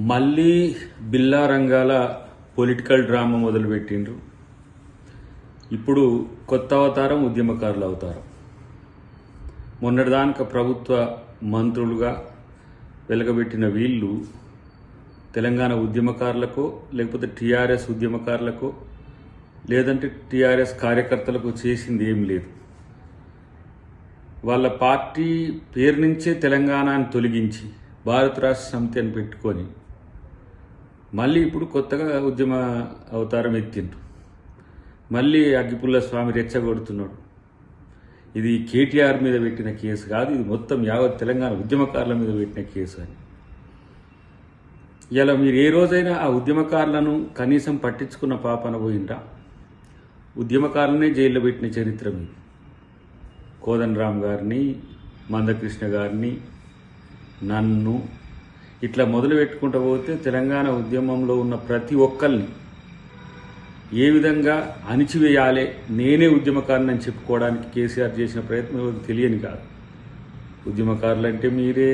మళ్ళీ బిల్లా రంగాల political drama మొదలుపెట్టిండ్రు. ఇప్పుడు కొత్త అవతారం ఉద్యమకారుల అవతారం. మొన్నటిదాకా ప్రభుత్వ మంత్రులుగా వెలగబెట్టిన వీళ్ళు తెలంగాణ ఉద్యమకారులకు, లేకపోతే టీఆర్ఎస్ ఉద్యమకారులకు, లేదంటే టీఆర్ఎస్ కార్యకర్తలకు చేసింది ఏం లేదు. వాళ్ళ పార్టీ పేరు నుంచే తెలంగాణను తొలగించి భారత రాష్ట్ర సమితి అని పెట్టుకొని మళ్ళీ ఇప్పుడు కొత్తగా ఉద్యమ అవతారం ఎత్తిండ్రు. మళ్ళీ అగ్గిపుల్ల స్వామి రెచ్చగొడుతున్నాడు. ఇది కేటీఆర్ మీద పెట్టిన కేసు కాదు, ఇది మొత్తం యావత్ తెలంగాణ ఉద్యమకారుల మీద పెట్టిన కేసు అని. ఇలా మీరు ఏ రోజైనా ఆ ఉద్యమకారులను కనీసం పట్టించుకున్న పాపన పోయిండ్రా? ఉద్యమకారులనే జైల్లో పెట్టిన చరిత్ర మీద కోదండరామ్ గారిని, మందకృష్ణ గారిని, నన్ను ఇట్లా మొదలు పెట్టుకుంటూ పోతే తెలంగాణ ఉద్యమంలో ఉన్న ప్రతి ఒక్కరిని ఏ విధంగా అణిచివేయాలి, నేనే ఉద్యమకారుని అని చెప్పుకోవడానికి కేసీఆర్ చేసిన ప్రయత్నం ఎవరికి తెలియని కాదు. ఉద్యమకారులు అంటే మీరే,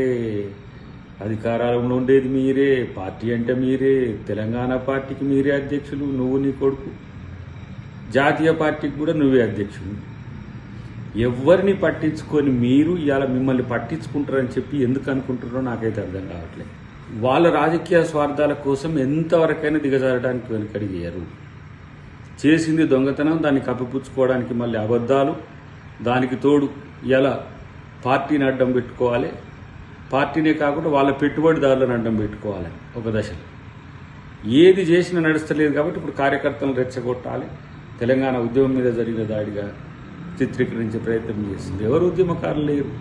అధికారంలో ఉండేది మీరే, పార్టీ అంటే మీరే, తెలంగాణ పార్టీకి మీరే అధ్యక్షులు, నువ్వు నీ కొడుకు, జాతీయ పార్టీకి కూడా నువ్వే అధ్యక్షుడు. ఎవరిని పట్టించుకొని మీరు ఇవాళ మిమ్మల్ని పట్టించుకుంటారని చెప్పి ఎందుకు అనుకుంటారో నాకైతే అర్థం కావట్లేదు. వాళ్ళ రాజకీయ స్వార్థాల కోసం ఎంతవరకైనా దిగజారడానికి వెనుకడిగారు. చేసింది దొంగతనం, దాన్ని కప్పిపుచ్చుకోవడానికి మళ్ళీ అబద్ధాలు, దానికి తోడు ఇలా పార్టీని అడ్డం పెట్టుకోవాలి, పార్టీనే కాకుండా వాళ్ళ పెట్టుబడిదారులను అడ్డం పెట్టుకోవాలి. ఒక దశలో ఏది చేసినా నడుస్తలేదు కాబట్టి ఇప్పుడు కార్యకర్తలను రెచ్చగొట్టాలి, తెలంగాణ ఉద్యమం మీద జరిగిన దాడిగా చిత్రీకరించే ప్రయత్నం చేస్తుంది. ఎవరు ఉద్యమకారులు లేరు.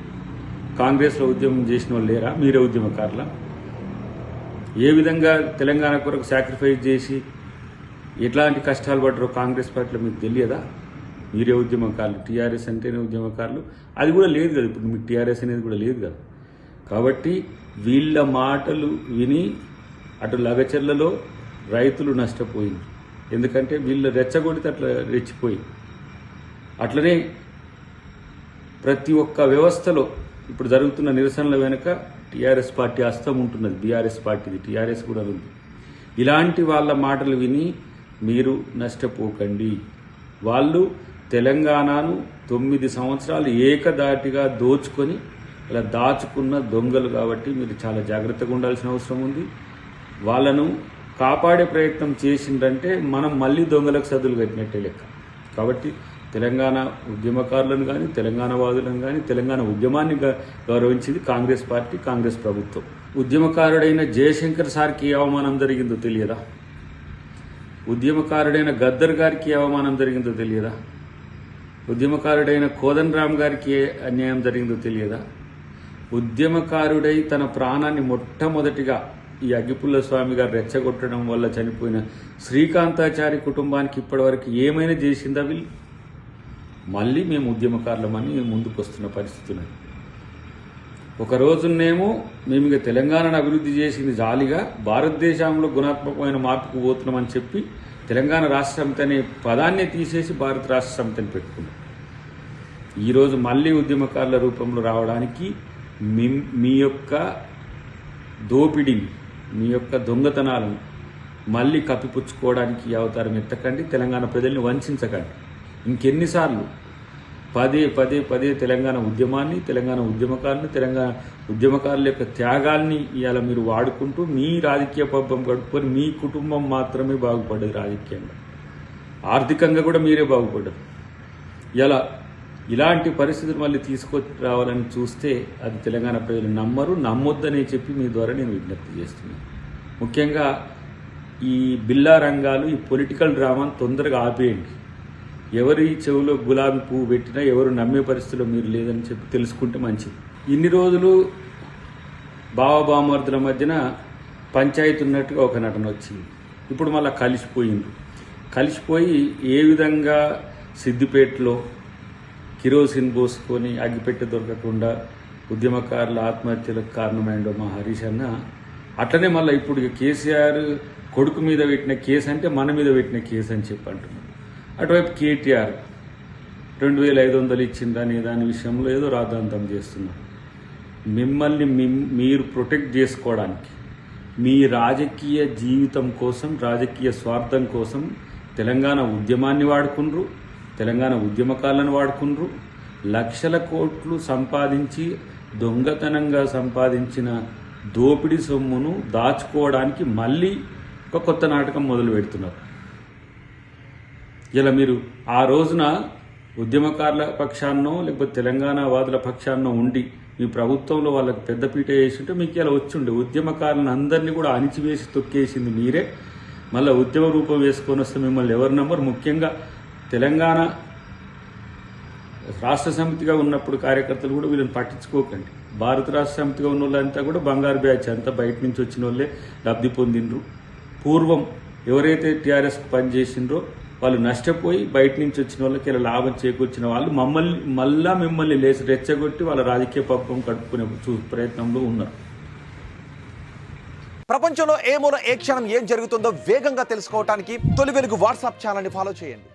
కాంగ్రెస్లో ఉద్యమం చేసిన వాళ్ళు లేరా? మీరే ఉద్యమకారులా? ఏ విధంగా తెలంగాణ కొరకు సాక్రిఫైస్ చేసి ఎట్లాంటి కష్టాలు పడ్డారో కాంగ్రెస్ పార్టీలో మీకు తెలియదా? మీరే ఉద్యమకారులు. టీఆర్ఎస్ అంటేనే ఉద్యమకారులు. అది కూడా లేదు కదా, ఇప్పుడు మీకు టీఆర్ఎస్ అనేది కూడా లేదు కదా. కాబట్టి వీళ్ళ మాటలు విని అటు లగచెర్లలో రైతులు నష్టపోయింది. ఎందుకంటే వీళ్ళు రెచ్చగొడితే అట్లా రెచ్చిపోయి, అట్లనే ప్రతి ఒక్క వ్యవస్థలో ఇప్పుడు జరుగుతున్న నిరసనల వెనుక టీఆర్ఎస్ పార్టీ హస్తం ఉంటున్నది. బీఆర్ఎస్ పార్టీది, టీఆర్ఎస్ కూడా ఉంది. ఇలాంటి వాళ్ళ మాటలు విని మీరు నష్టపోకండి. వాళ్ళు తెలంగాణను 9 సంవత్సరాలు ఏకదాటిగా దోచుకొని ఇలా దాచుకున్న దొంగలు కాబట్టి మీరు చాలా జాగ్రత్తగా ఉండాల్సిన అవసరం ఉంది. వాళ్ళను కాపాడే ప్రయత్నం చేసిందంటే మనం మళ్ళీ దొంగలకు సదులు కట్టినట్టే లెక్క. కాబట్టి తెలంగాణ ఉద్యమకారులను కానీ, తెలంగాణ వాదులను కానీ, తెలంగాణ ఉద్యమాన్ని గౌరవించింది కాంగ్రెస్ పార్టీ, కాంగ్రెస్ ప్రభుత్వం. ఉద్యమకారుడైన జయశంకర్ సార్కి ఏ అవమానం జరిగిందో తెలియదా? ఉద్యమకారుడైన గద్దర్ గారికి ఏ అవమానం జరిగిందో తెలియదా? ఉద్యమకారుడైన కోదండరామ్ గారికి ఏ అన్యాయం జరిగిందో తెలియదా? ఉద్యమకారుడై తన ప్రాణాన్ని మొట్టమొదటిగా ఈ అగ్గిపుల్ల స్వామి గారు రెచ్చగొట్టడం వల్ల చనిపోయిన శ్రీకాంతాచారి కుటుంబానికి ఇప్పటివరకు ఏమైనా చేసిందా వీళ్ళు? మళ్ళీ మేము ఉద్యమకారులమని ముందుకు వస్తున్న పరిస్థితి ఉన్నది. ఒక రోజునేమో మేము ఇక తెలంగాణను అభివృద్ధి చేసింది జాలిగా భారతదేశంలో గుణాత్మకమైన మార్పుకు పోతున్నామని చెప్పి తెలంగాణ రాష్ట్ర సమితి అనే పదాన్ని తీసేసి భారత రాష్ట్ర సమితిని పెట్టుకున్నాం. ఈరోజు మళ్ళీ ఉద్యమకారుల రూపంలో రావడానికి మీ యొక్క దోపిడీని, మీ యొక్క దొంగతనాలను మళ్ళీ కప్పిపుచ్చుకోవడానికి ఈ అవతారం ఎత్తకండి. తెలంగాణ ప్రజల్ని వంచకండి. ఇంకెన్నిసార్లు పదే పదే పదే తెలంగాణ ఉద్యమాన్ని, తెలంగాణ ఉద్యమకారుని, తెలంగాణ ఉద్యమకారుల యొక్క త్యాగాల్ని ఇవాళ మీరు వాడుకుంటూ మీ రాజకీయ పబ్బం గడుపుకొని మీ కుటుంబం మాత్రమే బాగుపడ్డది. రాజకీయంగా, ఆర్థికంగా కూడా మీరే బాగుపడ్డారు. ఇలాంటి పరిస్థితులు మళ్ళీ తీసుకురావాలని చూస్తే అది తెలంగాణ ప్రజలు నమ్మరు, నమ్మొద్దనే చెప్పి మీ ద్వారా నేను విజ్ఞప్తి చేస్తున్నాను. ముఖ్యంగా ఈ బిల్లా రంగాలు, ఈ పొలిటికల్ డ్రామాను తొందరగా ఆపేయండి. ఎవరి చెవులో గులాబీ పువ్వు పెట్టినా ఎవరు నమ్మే పరిస్థితిలో మీరు లేదని చెప్పి తెలుసుకుంటే మంచిది. ఇన్ని రోజులు బావబామర్దుల మధ్యన పంచాయతీ ఉన్నట్టుగా ఒక నటన వచ్చింది. ఇప్పుడు మళ్ళీ కలిసిపోయి ఏ విధంగా సిద్దిపేటలో కిరోసిన్ పోసుకొని అగ్గిపెట్టె దొరకకుండా ఉద్యమకారుల ఆత్మహత్యలకు కారణమైండో మా హరీష్ అన్న, అట్లనే మళ్ళీ ఇప్పుడు కేసీఆర్ కొడుకు మీద పెట్టిన కేసు అంటే మన మీద పెట్టిన కేసు అని చెప్పి అంటున్నాడు. అటువైపు కేటీఆర్ 2500 ఇచ్చిందని దాని విషయంలో ఏదో రాద్ధాంతం చేస్తున్నారు. మిమ్మల్ని మీరు ప్రొటెక్ట్ చేసుకోవడానికి, మీ రాజకీయ జీవితం కోసం, రాజకీయ స్వార్థం కోసం తెలంగాణ ఉద్యమాన్ని వాడుకుండ్రు, తెలంగాణ ఉద్యమకాలను వాడుకుండ్రు. లక్షల కోట్లు సంపాదించి దొంగతనంగా సంపాదించిన దోపిడీ సొమ్మును దాచుకోవడానికి మళ్ళీ ఒక కొత్త నాటకం మొదలు పెడుతున్నారు. ఇలా మీరు ఆ రోజున ఉద్యమకారుల పక్షాన్నో లేకపోతే తెలంగాణ వాదుల పక్షాన్నో ఉండి మీ ప్రభుత్వంలో వాళ్ళకి పెద్దపీట వేసింటే మీకు ఇలా వచ్చిండే. ఉద్యమకారులను అందరినీ కూడా అణిచివేసి తొక్కేసింది మీరే. మళ్ళీ ఉద్యమ రూపం వేసుకొని వస్తే మిమ్మల్ని ఎవరు నమ్మరు. ముఖ్యంగా తెలంగాణ రాష్ట్ర సమితిగా ఉన్నప్పుడు కార్యకర్తలు కూడా వీళ్ళని పట్టించుకోకండి. భారత రాష్ట్ర సమితిగా ఉన్న వాళ్ళంతా కూడా బంగారు బ్యాచ్, అంతా బయట నుంచి వచ్చిన వాళ్ళే లబ్ధి పొందిండ్రు. పూర్వం ఎవరైతే టీఆర్ఎస్కు పనిచేసిండ్రో వాళ్ళు నష్టపోయి బయట నుంచి వచ్చిన వాళ్ళకి ఇలా లాభం చేకూర్చిన వాళ్ళు మిమ్మల్ని లేచి రెచ్చగొట్టి వాళ్ళ రాజకీయ పబ్బం కట్టుకునే ప్రయత్నంలో ఉన్నారు. ప్రపంచంలో ఏ మూల ఏ క్షణం ఏం జరుగుతుందో వేగంగా తెలుసుకోవడానికి తొలి వెలుగు వాట్సాప్ ఛానల్ని ఫాలో చేయండి.